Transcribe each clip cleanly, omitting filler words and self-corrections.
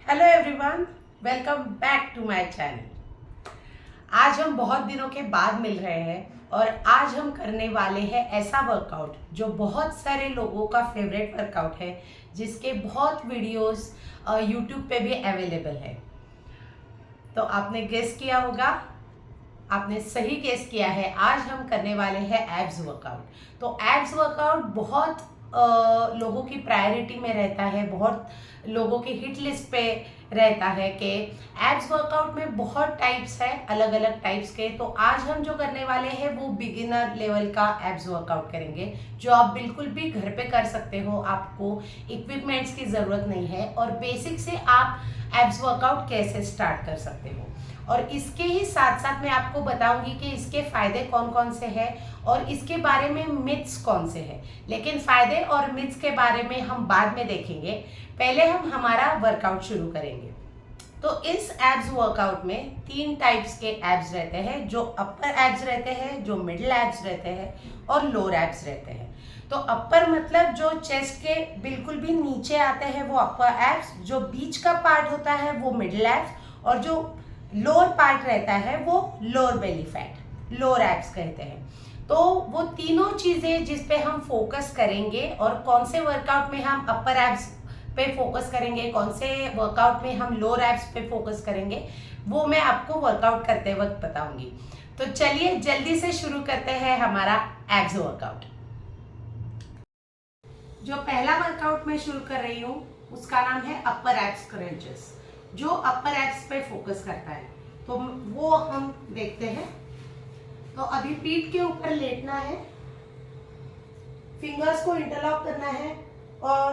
Hello everyone, welcome back to my channel. आज हम बहुत दिनों के बाद मिल रहे हैं और आज हम करने वाले हैं ऐसा वर्कआउट जो बहुत सारे लोगों का फेवरेट वर्कआउट है, जिसके बहुत वीडियोस यूट्यूब पे भी अवेलेबल है। तो आपने गेस किया होगा, आपने सही गेस किया है। आज हम करने वाले हैं एब्स वर्कआउट। तो एब्स वर्कआउट बहुत लोगों की प्रायोरिटी में रहता है, बहुत लोगों की हिट लिस्ट पे रहता है कि एब्स वर्कआउट में बहुत टाइप्स है, अलग अलग टाइप्स के। तो आज हम जो करने वाले हैं वो बिगिनर लेवल का एब्स वर्कआउट करेंगे, जो आप बिल्कुल भी घर पे कर सकते हो। आपको इक्विपमेंट्स की ज़रूरत नहीं है और बेसिक से आप एब्स वर्कआउट कैसे स्टार्ट कर सकते हो। और इसके ही साथ साथ मैं आपको बताऊंगी कि इसके फायदे कौन कौन से हैं और इसके बारे में मिथ्स कौन से हैं। लेकिन फायदे और मिथ्स के बारे में हम बाद में देखेंगे, पहले हम हमारा वर्कआउट शुरू करेंगे। तो इस एब्स वर्कआउट में 3 टाइप्स के एब्स रहते हैं, जो अपर एब्स रहते हैं, जो मिडिल एब्स रहते हैं और लोअर एब्स रहते हैं। तो अपर मतलब जो चेस्ट के बिल्कुल भी नीचे आते हैं वो अपर एब्स, जो बीच का पार्ट होता है वो मिडिल एब्स और जो लोअर पार्ट रहता है वो lower belly fat, lower abs कहते हैं। तो वो तीनों चीजें जिस पे हम फोकस करेंगे और कौन से वर्कआउट में हम अपर एब्स पे फोकस करेंगे, कौन से वर्कआउट में हम लोअर एब्स पे फोकस करेंगे, वो मैं आपको वर्कआउट करते वक्त बताऊंगी। तो चलिए जल्दी से शुरू करते हैं हमारा एब्स वर्कआउट। जो पहला वर्कआउट मैं शुरू कर रही हूँ उसका नाम है अपर एब्स क्रंचेस, जो अपर एब्स पे फोकस करता है। तो वो हम देखते हैं। तो अभी पीठ के ऊपर लेटना है, फिंगर्स को इंटरलॉक करना है और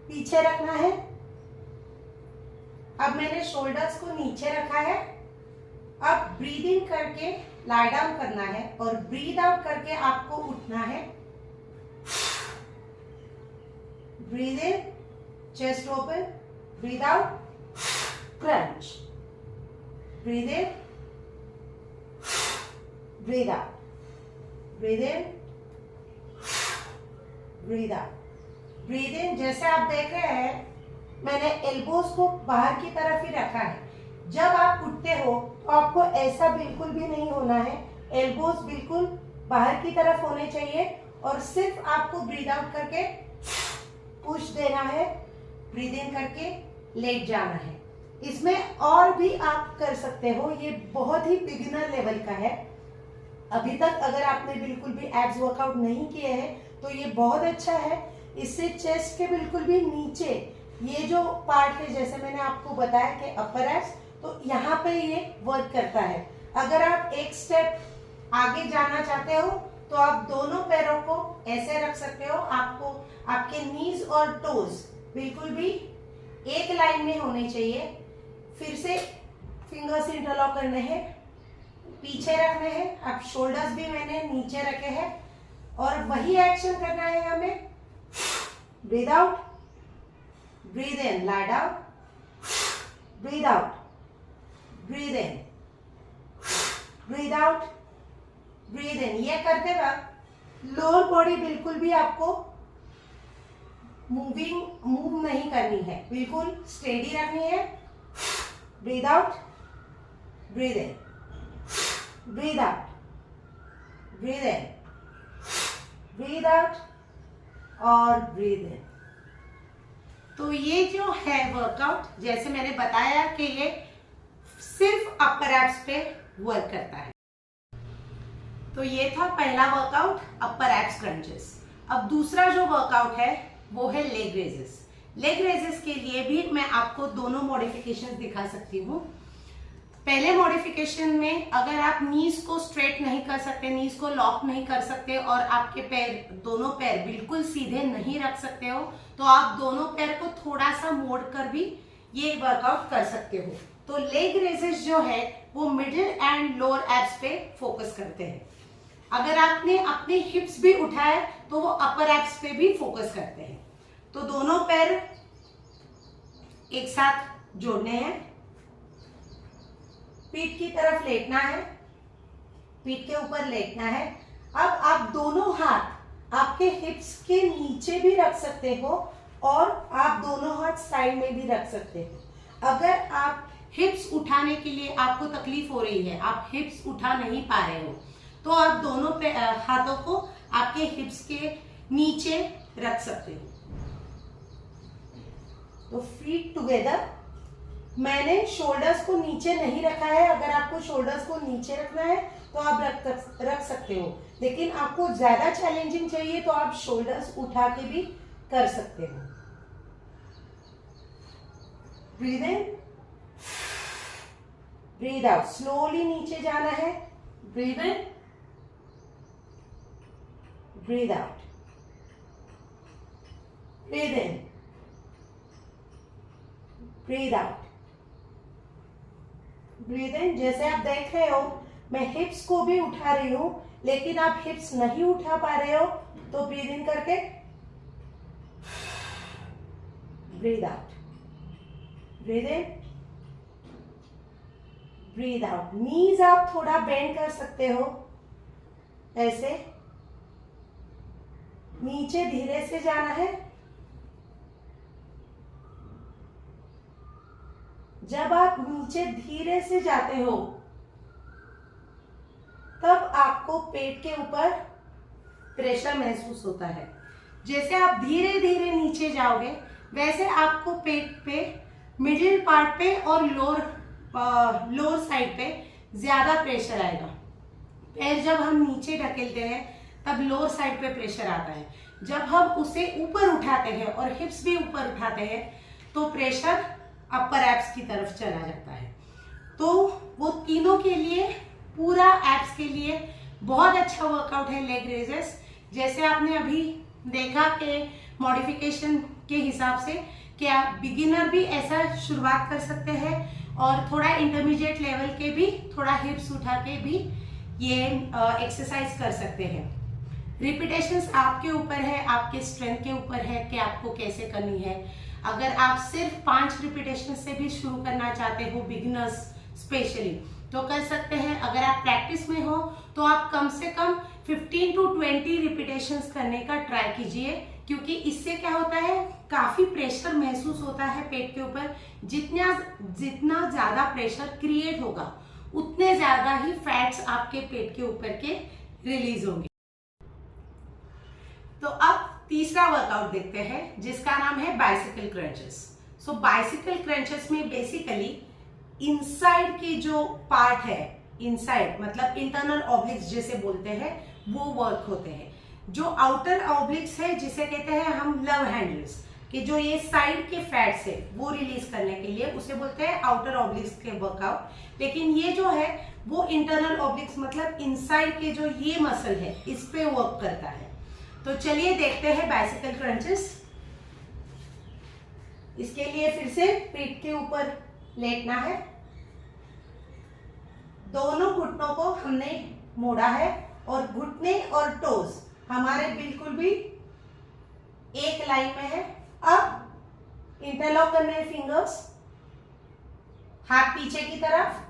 पीछे रखना है। अब मैंने शोल्डर्स को नीचे रखा है। अब ब्रीदिंग करके लाई डाउन करना है और ब्रीद आउट करके आपको उठना है। Breathe in, chest open, breathe out, crunch, breathe in, breathe out, breathe in, breathe out, breathe इन। जैसे आप देख रहे हैं, मैंने एल्बोज को बाहर की तरफ ही रखा है। जब आप उठते हो तो आपको ऐसा बिल्कुल भी नहीं होना है, एल्बोज बिल्कुल बाहर की तरफ होने चाहिए और सिर्फ आपको ब्रीद आउट करके पुश देना है, ब्रीद इन करके लेट जाना है। इसमें और भी आप कर सकते हो, ये बहुत ही बिगिनर लेवल का है। अभी तक अगर आपने बिल्कुल भी एब्स वर्कआउट नहीं किए हैं तो ये बहुत अच्छा है। इससे चेस्ट के बिल्कुल भी नीचे ये जो पार्ट है, जैसे मैंने आपको बताया कि अपर एब्स, तो यहाँ पे ये वर्क करता है। अगर आप एक स्टेप आगे जाना चाहते हो तो आप दोनों पैरों को ऐसे रख सकते हो। आपको आपके नीज और टोज बिल्कुल भी एक लाइन में होने चाहिए। फिर से फिंगर्स इंटरलॉक करने हैं, पीछे रखने हैं। अब शोल्डर्स भी मैंने नीचे रखे हैं और वही एक्शन करना है हमें। Breathe out, breathe in, lie down, breathe out, breathe in, breathe out, breathe इन। ये करते वक्त लोअर बॉडी बिल्कुल भी आपको मूव नहीं करनी है, बिल्कुल स्टेडी रखनी है। Breathe out, breathe in, breathe out, breathe in, breathe out और ब्रीद इन। तो ये जो है वर्कआउट, जैसे मैंने बताया कि ये सिर्फ अपर एब्स पे वर्क करता है। तो ये था पहला वर्कआउट, अपर एब्स क्रंचेस। अब दूसरा जो वर्कआउट है वो है लेग रेजेस। लेग रेजेस के लिए भी मैं आपको दोनों मॉडिफिकेशन दिखा सकती हूँ। पहले मॉडिफिकेशन में अगर आप नीज को स्ट्रेट नहीं कर सकते, नीज को लॉक नहीं कर सकते और आपके पैर, दोनों पैर बिल्कुल सीधे नहीं रख सकते हो, तो आप दोनों पैर को थोड़ा सा मोड़ कर भी ये वर्कआउट कर सकते हो। तो लेग रेजेस जो है वो मिडिल एंड लोअर एब्स पे फोकस करते हैं। अगर आपने अपने हिप्स भी उठाए तो वो अपर एब्स पे भी फोकस करते हैं। तो दोनों पैर एक साथ जोड़ने हैं, पीठ की तरफ लेटना है, पीठ के ऊपर लेटना है। अब आप दोनों हाथ आपके हिप्स के नीचे भी रख सकते हो और आप दोनों हाथ साइड में भी रख सकते हो। अगर आप हिप्स उठाने के लिए आपको तकलीफ हो रही है, आप हिप्स उठा नहीं पा रहे हो, तो आप दोनों हाथों को आपके हिप्स के नीचे रख सकते हो। तो फीट टुगेदर। मैंने शोल्डर्स को नीचे नहीं रखा है, अगर आपको शोल्डर्स को नीचे रखना है तो आप रख सकते हो, लेकिन आपको ज्यादा चैलेंजिंग चाहिए तो आप शोल्डर्स उठा के भी कर सकते हो। Breathe in, breathe out, slowly नीचे जाना है। Breathe in, breathe out, breathe in, breathe out, breathe इन। जैसे आप देख रहे हो मैं हिप्स को भी उठा रही हूं, लेकिन आप हिप्स नहीं उठा पा रहे हो तो ब्रीद इन करके breathe out, breathe in, breathe out. Knees आप थोड़ा बेंड कर सकते हो, ऐसे नीचे धीरे से जाना है। जब आप नीचे धीरे से जाते हो तब आपको पेट के ऊपर प्रेशर महसूस होता है। जैसे आप धीरे धीरे नीचे जाओगे वैसे आपको पेट पे, मिडिल पार्ट पे और लोअर साइड पे ज्यादा प्रेशर आएगा। पैर जब हम नीचे ढकेलते हैं तब लोअर साइड पे प्रेशर आता है। जब हम उसे ऊपर उठाते हैं और हिप्स भी ऊपर उठाते हैं तो प्रेशर अपर एब्स की तरफ चला जाता है। तो वो तीनों के लिए, पूरा एब्स के लिए बहुत अच्छा वर्कआउट है लेग रेजेस। जैसे आपने अभी देखा कि मॉडिफिकेशन के हिसाब से क्या बिगिनर भी ऐसा शुरुआत कर सकते हैं और थोड़ा इंटरमीडिएट लेवल के भी थोड़ा हिप्स उठा के भी ये एक्सरसाइज कर सकते हैं। रिपीटेशंस आपके ऊपर है, आपके स्ट्रेंथ के ऊपर है कि आपको कैसे करनी है। अगर आप सिर्फ 5 रिपीटेशन से भी शुरू करना चाहते हो, बिगिनर्स स्पेशली, तो कर सकते हैं। अगर आप प्रैक्टिस में हो तो आप कम से कम 15 to 20 रिपीटेशंस करने का ट्राई कीजिए, क्योंकि इससे क्या होता है, काफी प्रेशर महसूस होता है पेट के ऊपर। जितना ज्यादा प्रेशर क्रिएट होगा उतने ज्यादा ही फैट्स आपके पेट के ऊपर के रिलीज होंगे। तो अब तीसरा वर्कआउट देखते हैं जिसका नाम है बाइसिकल क्रंचेस। सो बाइसिकल क्रंचेस में बेसिकली इनसाइड की जो पार्ट है, इनसाइड मतलब इंटरनल ऑब्लिक्स जिसे बोलते हैं, वो वर्क होते हैं। जो आउटर ऑब्लिक्स है जिसे कहते हैं हम लव हैंडल्स, कि जो ये साइड के फैट्स है वो रिलीज करने के लिए उसे बोलते हैं आउटर ऑब्लिक्स के वर्कआउट। लेकिन ये जो है वो इंटरनल ऑब्लिक्स मतलब इनसाइड के जो ये मसल है इस पे वर्क करता है। तो चलिए देखते हैं बाइसिकल क्रंचेस। इसके लिए फिर से पीठ के ऊपर लेटना है। दोनों घुटनों को हमने मोड़ा है और घुटने और टोज हमारे बिल्कुल भी एक लाइन में है। अब इंटरलॉक करने हैं फिंगर्स, हाथ पीछे की तरफ,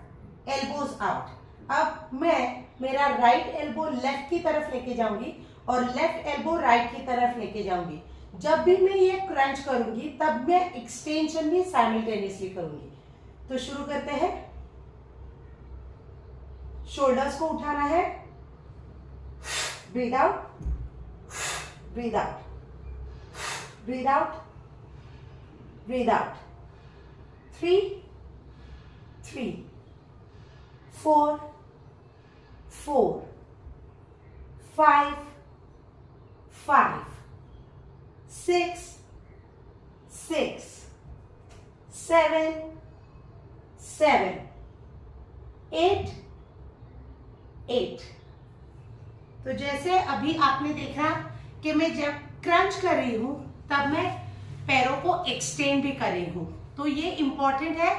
एल्बोज आउट। अब मैं मेरा राइट एल्बो लेफ्ट की तरफ लेके जाऊंगी और लेफ्ट एल्बो राइट की तरफ लेके जाऊंगी। जब भी मैं ये क्रंच करूंगी तब मैं एक्सटेंशन भी साइमल्टेनियसली करूंगी। तो शुरू करते हैं। शोल्डर्स को उठाना है, breathe out, breathe out, breathe out, breathe out. 3 3 4 4 5 5 6 6 7 7 8 8। तो जैसे अभी आपने देखा कि मैं जब क्रंच कर रही हूं तब मैं पैरों को एक्सटेंड भी कर रही हूं। तो ये इंपॉर्टेंट है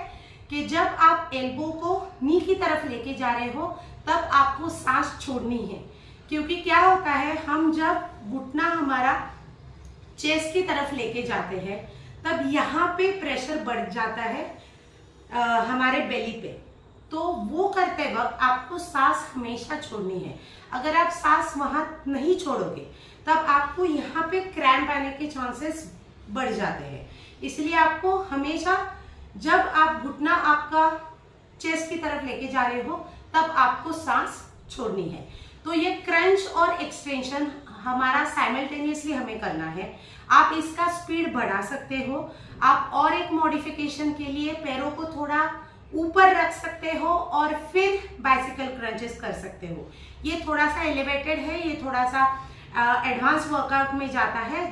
कि जब आप एल्बो को नी की तरफ लेके जा रहे हो तब आपको सांस छोड़नी है, क्योंकि क्या होता है, हम जब घुटना हमारा चेस्ट की तरफ लेके जाते हैं तब यहाँ पे प्रेशर बढ़ जाता है हमारे बेली पे। तो वो करते वक्त आपको सांस हमेशा छोड़नी है। अगर आप सांस वहां नहीं छोड़ोगे तब आपको यहाँ पे क्रैम्प आने के चांसेस बढ़ जाते हैं। इसलिए आपको हमेशा जब आप घुटना आपका चेस्ट की तरफ लेके जा रहे हो तब आपको सांस छोड़नी है। तो ये क्रंच और एक्सटेंशन हमारा साइमल्टेनियसली हमें करना है। आप इसका स्पीड बढ़ा सकते हो। आप और एक मॉडिफिकेशन के लिए पैरों को थोड़ा ऊपर रख सकते हो और फिर बाइसिकल क्रंचेस कर सकते हो। ये थोड़ा सा एलिवेटेड है, ये थोड़ा सा एडवांस वर्कआउट में जाता है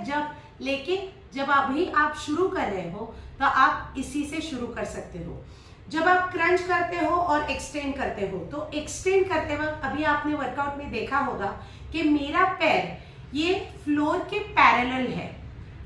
लेकिन जब अभी आप शुरू कर रहे हो तो आप इसी से शुरू कर सकते हो। जब आप क्रंच करते हो और एक्सटेंड करते हो तो एक्सटेंड करते वक्त अभी आपने वर्कआउट में देखा होगा कि मेरा पैर ये फ्लोर के पैरेलल है,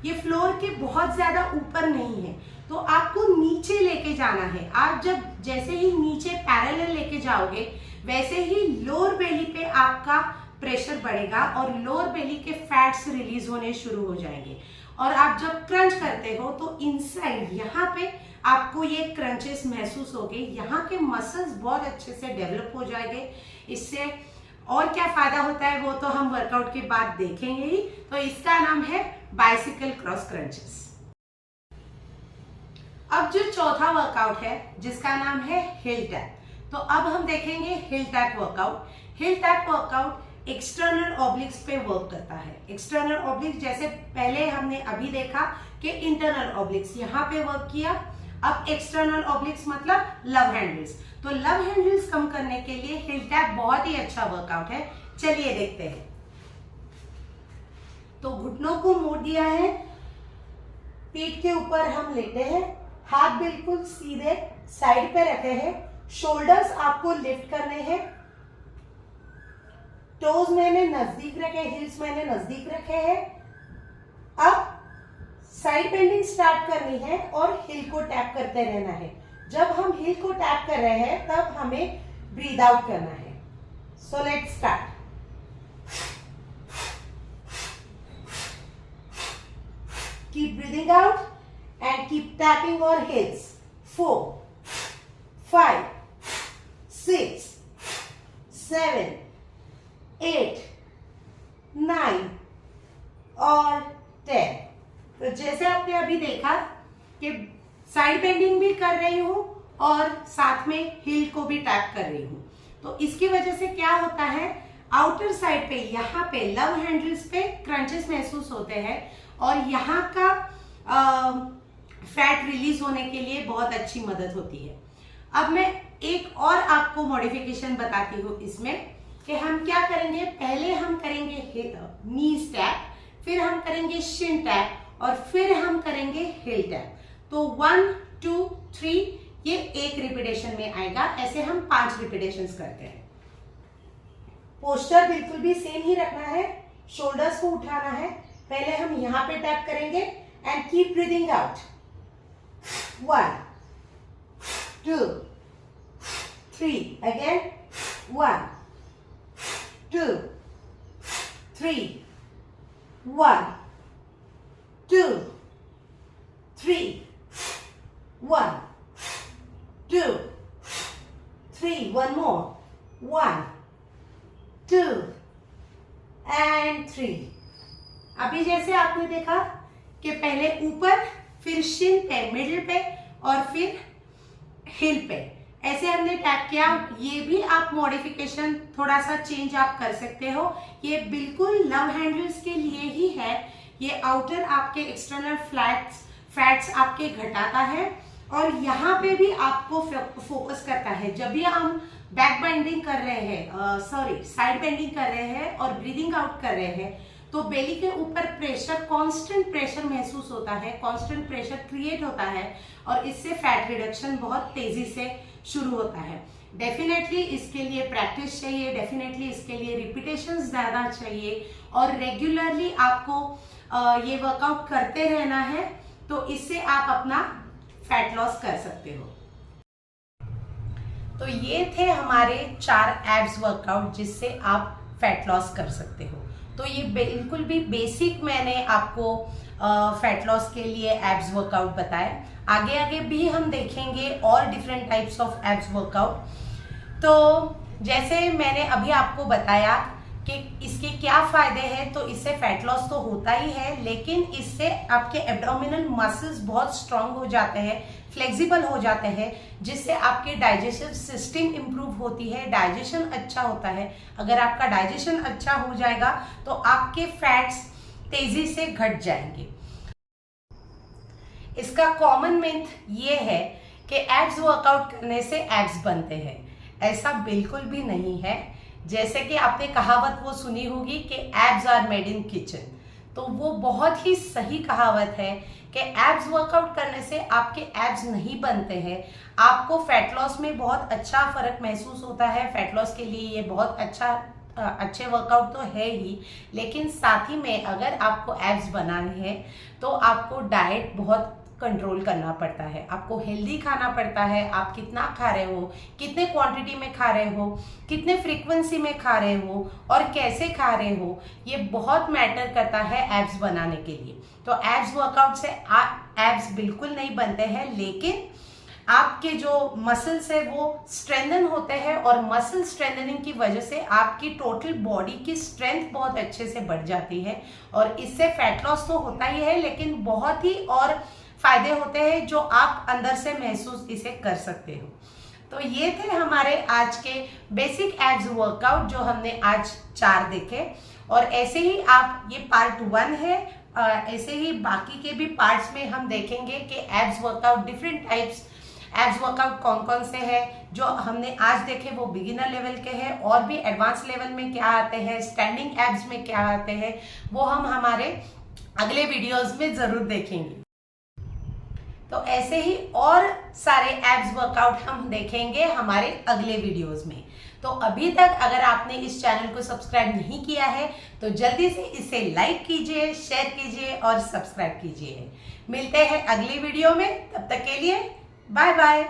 ये फ्लोर के बहुत ज्यादा ऊपर नहीं है। तो आपको नीचे लेके जाना है। आप जब जैसे ही नीचे पैरेलल लेके जाओगे वैसे ही लोअर बेली पे आपका प्रेशर बढ़ेगा और लोअर बेली के फैट्स रिलीज होने शुरू हो जाएंगे। और आप जब क्रंच करते हो तो इनसाइड यहाँ पे आपको ये क्रंचेस महसूस होंगे, यहाँ के मसल्स बहुत अच्छे से डेवलप हो जाएंगे। इससे और क्या फायदा होता है वो तो हम वर्कआउट के बाद देखेंगे ही। तो इसका नाम है बाइसिकल क्रॉस क्रंचेस। अब जो चौथा वर्कआउट है जिसका नाम है हिल टैप, तो अब हम देखेंगे हिल टैप वर्कआउट। हिल टैप वर्कआउट एक्सटर्नल ऑब्लिक्स पे वर्क करता है। एक्सटर्नल ऑब्लिक्स जैसे पहले हमने अभी देखा कि इंटरनल ऑब्लिक्स यहाँ पे वर्क किया, अब एक्सटर्नल ऑब्लिक्स मतलब लव हैंडल्स। तो लव हैंडल्स कम करने के लिए हिल टैप बहुत ही अच्छा वर्कआउट है। चलिए देखते हैं। तो घुटनों को मोड़ दिया है, पीठ के ऊपर हम लेटे हैं, हाथ बिल्कुल सीधे साइड पे रखे हैं, शोल्डर्स आपको लिफ्ट करने हैं, टोज मैंने नजदीक रखे, हिल्स मैंने नजदीक रखे हैं। अब साइड बेंडिंग स्टार्ट करनी है और हिल को टैप करते रहना है। जब हम हिल को टैप कर रहे हैं तब हमें ब्रीद आउट करना है। So let's start. Keep breathing out and keep tapping your heels. 4, 5, 6, 7, 8, 9 और 10। तो जैसे आपने अभी देखा कि साइड बेंडिंग भी कर रही हूं और साथ में हील को भी टैप कर रही हूं। तो इसकी वजह से क्या होता है, आउटर साइड पे यहाँ पे लव हैंडल्स पे क्रंचेस महसूस होते हैं और यहाँ का फैट रिलीज होने के लिए बहुत अच्छी मदद होती है। अब मैं एक और आपको मॉडिफिकेशन बताती हूँ इसमें कि हम क्या करेंगे। पहले हम करेंगे नीज टैप, फिर हम करेंगे शिन टैप और फिर हम करेंगे हिल टैप। तो 1, 2, 3 ये एक रिपीटेशन में आएगा। ऐसे हम 5 रिपीटेशंस करते हैं। पोस्चर बिल्कुल भी सेम ही रखना है, शोल्डर्स को उठाना है। पहले हम यहां पे टैप करेंगे and keep breathing out. 1, 2, 3 again. 1, 2, 3, 1, 2, 3, 1, 2, 3, one more, 1, 2 and 3। अभी जैसे आपने देखा कि पहले ऊपर, फिर शिन पे, मिडिल पे और फिर हिल पे, ऐसे हमने टैप किया। ये भी आप मॉडिफिकेशन थोड़ा सा चेंज आप कर सकते हो। ये बिल्कुल लव हैंडल्स के लिए ही है। ये आउटर आपके एक्सटर्नल फैट्स आपके घटाता है और यहाँ पे भी आपको फोकस करता है। जब भी हम बैक बेंडिंग कर रहे हैं, साइड बेंडिंग कर रहे हैं और ब्रीदिंग आउट कर रहे हैं तो बेली के ऊपर प्रेशर, कांस्टेंट प्रेशर महसूस होता है, कांस्टेंट प्रेशर क्रिएट होता है और इससे फैट रिडक्शन बहुत तेजी से शुरू होता है। डेफिनेटली इसके लिए प्रैक्टिस चाहिए, डेफिनेटली इसके लिए रिपीटेशंस ज़्यादा चाहिए और रेगुलरली आपको ये वर्कआउट करते रहना है। तो इससे आप अपना फैट लॉस कर सकते हो। तो ये थे हमारे 4 एब्स वर्कआउट जिससे आप फैट लॉस कर सकते हो। तो ये बिल्कुल भी बेसिक मैंने आपको फैट लॉस के लिए एब्स वर्कआउट बताए। आगे आगे भी हम देखेंगे और different types of abs workout. तो जैसे मैंने अभी आपको बताया कि इसके क्या फ़ायदे हैं। तो इससे फैट लॉस तो होता ही है, लेकिन इससे आपके एब्डोमिनल मसल्स बहुत स्ट्रांग हो जाते हैं, फ्लेक्सिबल हो जाते हैं, जिससे आपके डाइजेस्टिव सिस्टम इंप्रूव होती है, डाइजेशन अच्छा होता है। अगर आपका डाइजेशन अच्छा हो जाएगा तो आपके फैट्स तेजी से घट जाएंगे। इसका कॉमन मिथ ये है कि एब्स वर्कआउट करने से एब्स बनते हैं। ऐसा बिल्कुल भी नहीं है। जैसे कि आपने कहावत वो सुनी होगी कि abs are made in kitchen, तो वो बहुत ही सही कहावत है कि एब्स वर्कआउट करने से आपके एब्स नहीं बनते हैं। आपको फैट लॉस में बहुत अच्छा फर्क महसूस होता है। फैट लॉस के लिए ये बहुत अच्छे वर्कआउट तो है ही, लेकिन साथ ही में अगर आपको एब्स बनाने हैं तो आपको डाइट बहुत कंट्रोल करना पड़ता है। आपको हेल्दी खाना पड़ता है। आप कितना खा रहे हो, कितने क्वांटिटी में खा रहे हो, कितने फ्रीक्वेंसी में खा रहे हो और कैसे खा रहे हो, ये बहुत मैटर करता है एब्स बनाने के लिए। तो एब्स वर्कआउट से एब्स बिल्कुल नहीं बनते हैं, लेकिन आपके जो मसल्स है वो स्ट्रेंथन होते हैं, और मसल स्ट्रेंथनिंग की वजह से आपकी टोटल बॉडी की स्ट्रेंथ बहुत अच्छे से बढ़ जाती है। और इससे फैट लॉस तो होता ही है, लेकिन बहुत ही और फायदे होते हैं जो आप अंदर से महसूस इसे कर सकते हो। तो ये थे हमारे आज के बेसिक एब्स वर्कआउट जो हमने आज 4 देखे, और ऐसे ही आप, ये पार्ट 1 है, ऐसे ही बाकी के भी पार्ट्स में हम देखेंगे कि abs workout, different types abs workout कौन कौन से हैं। जो हमने आज देखे वो बिगिनर लेवल के हैं, और भी एडवांस लेवल में क्या आते हैं, स्टैंडिंग एब्स में क्या आते हैं, वो हम हमारे अगले वीडियोस में जरूर देखेंगे। तो ऐसे ही और सारे एब्स वर्कआउट हम देखेंगे हमारे अगले वीडियोस में। तो अभी तक अगर आपने इस चैनल को सब्सक्राइब नहीं किया है तो जल्दी से इसे लाइक कीजिए, शेयर कीजिए और सब्सक्राइब कीजिए। मिलते हैं अगली वीडियो में, तब तक के लिए बाय बाय।